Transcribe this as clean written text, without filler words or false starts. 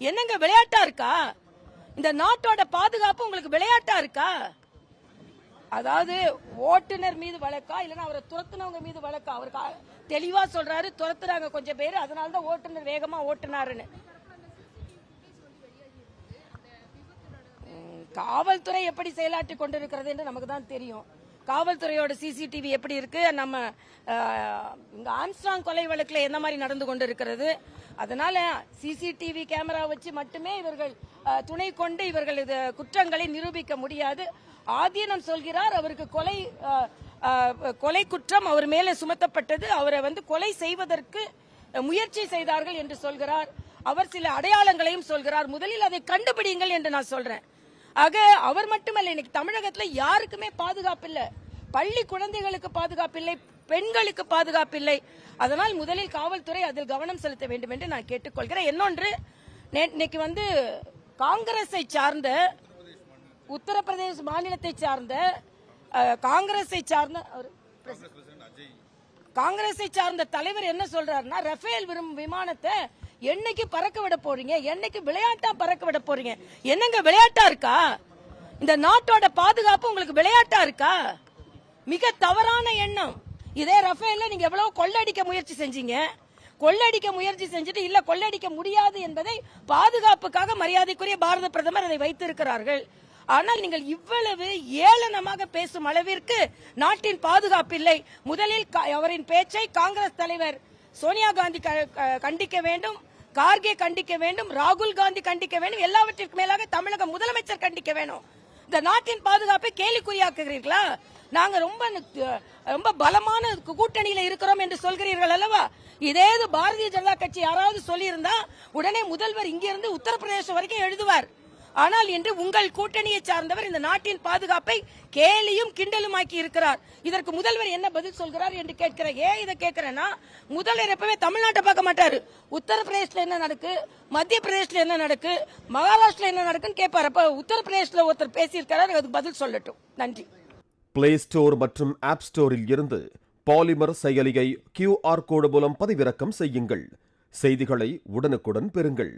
என்னங்க விளையாட்டா இருக்கா? இந்த நாட்டோட பாதுகாப்பு உங்களுக்கு விளையாட்டா இருக்கா? அதாவது ஓட்டுநர் மீது வழக்கா இல்லைன்னா அவரை துரத்துனவங்க மீது வழக்கா? அவர் தெளிவா சொல்றாரு, துரத்துறாங்க கொஞ்சம் பேர், அதனாலதான் ஓட்டுநர் வேகமா ஓட்டுனாருன்னு. காவல்துறை எப்படி செயலாற்றி கொண்டிருக்கிறது என்று நமக்கு தான் தெரியும். காவல்துறையோட சிசிடிவி எப்படி இருக்கு, நம்ம இங்க ஆம்ஸ்ட்ராங் கொலை வழக்குல என்ன மாதிரி நடந்து கொண்டிருக்கிறது. அதனால சிசிடிவி கேமரா வச்சு மட்டுமே இவர்கள் துணை கொண்டு இவர்கள் குற்றங்களை நிரூபிக்க முடியாது. ஆதீனம் சொல்கிறார் அவருக்கு கொலை குற்றம் அவர் மேலே சுமத்தப்பட்டது, அவரை கொலை செய்வதற்கு முயற்சி செய்தார்கள் என்று சொல்கிறார். அவர் சில அடையாளங்களையும் சொல்கிறார். முதலில் அதை கண்டுபிடிங்கள் என்று நான் சொல்றேன். ஆக அவர் மட்டுமல்ல, இன்னைக்கு தமிழகத்துல யாருக்குமே பாதுகாப்பு இல்லை. பள்ளி குழந்தைகளுக்கு பாதுகாப்பு இல்லை, பெண்களுக்கு பாதுகாப்பு இல்லை. அதனால் முதலில் காவல்துறை அதில் கவனம் செலுத்த வேண்டும் என்று நான் கேட்டுக்கொள்கிறேன். இன்னொன்று, இன்னைக்கு காங்கிரஸை சார்ந்த உத்தரப்பிரதேச மாநிலத்தை சார்ந்த காங்கிரஸை சார்ந்த தலைவர் என்ன சொல்றாருன்னா, ரஃபேல் விமானத்தை என்னைக்கு பறக்க விட போறீங்க, என்னைக்கு விளையாட்டா பறக்க விட போறீங்க? என்னங்க விளையாட்டா இருக்கா? இந்த நாட்டோட பாதுகாப்பு உங்களுக்கு விளையாட்டா இருக்கா? மிக தவறான எண்ணம். இதே ரஃபேல்ல நீங்க எவ்வளவு கொள்ளடிக்க முயற்சி செஞ்சீங்க. கொள்ளடிக்க முயற்சி செஞ்சுட்டு இல்ல கொள்ளடிக்க முடியாது என்பதை பாதுகாப்புக்காக மரியாதைக்குரிய பாரத பிரதமர் அதை வைத்திருக்கிறார்கள். ஆனால் நீங்கள் இவ்வளவு ஏளனமாக பேசும் அளவிற்கு நாட்டின் பாதுகாப்பு இல்லை. முதலில் அவரின் பேச்சை காங்கிரஸ் தலைவர் சோனியா காந்தி கண்டிக்க வேண்டும், கார்கே கண்டிக்க வேண்டும், ராகுல் காந்தி கண்டிக்க வேண்டும், எல்லாவற்றிற்கு மேலாக தமிழக முதலமைச்சர் கண்டிக்க வேண்டும். இந்த நாட்டின் பாதுகாப்பை கேலிக்குறியாக்குகிறீர்களா? நாங்க ரொம்ப பலமான கூட்டணியில இருக்கிறோம் என்று சொல்கிறீர்கள் அல்லவா? இதே பாரதிய ஜனதா கட்சி யாராவது சொல்லியிருந்தா உடனே முதல்வர் இங்கிருந்து உத்தரப்பிரதேசம் வரைக்கும் எழுதுவார். ஆனால் இன்று உங்கள் கூட்டணியை சார்ந்தவர் இந்த நாட்டின் பாதுகாப்பை கேலியும் கிண்டலுமாக்கி இருக்கிறார். இதற்கு முதல்வர் என்ன பதில் சொல்கிறார் என்று கேட்கிறேன். ஏன் இதை கேட்கிறேன்னா, முதல்வர் எப்பவே தமிழ்நாட்டை பார்க்க மாட்டாரு. உத்தரப்பிரதேசல என்ன நடக்கு, மத்திய பிரதேசல என்ன நடக்கு, மகாராஷ்டிரா என்ன நடக்குன்னு கேட்பாரு. அப்ப உத்தரப்பிரதேசல ஒருத்தர் பேசியிருக்கிறார், அதுக்கு பதில் சொல்லட்டும். நன்றி. பிளே ஸ்டோர் மற்றும் ஆப் ஸ்டோரில் இருந்து பாலிமர் செயலியை QR கோடு மூலம் பதிவிறக்கம் செய்யுங்கள். செய்திகளை உடனுக்குடன் பெறுங்கள்.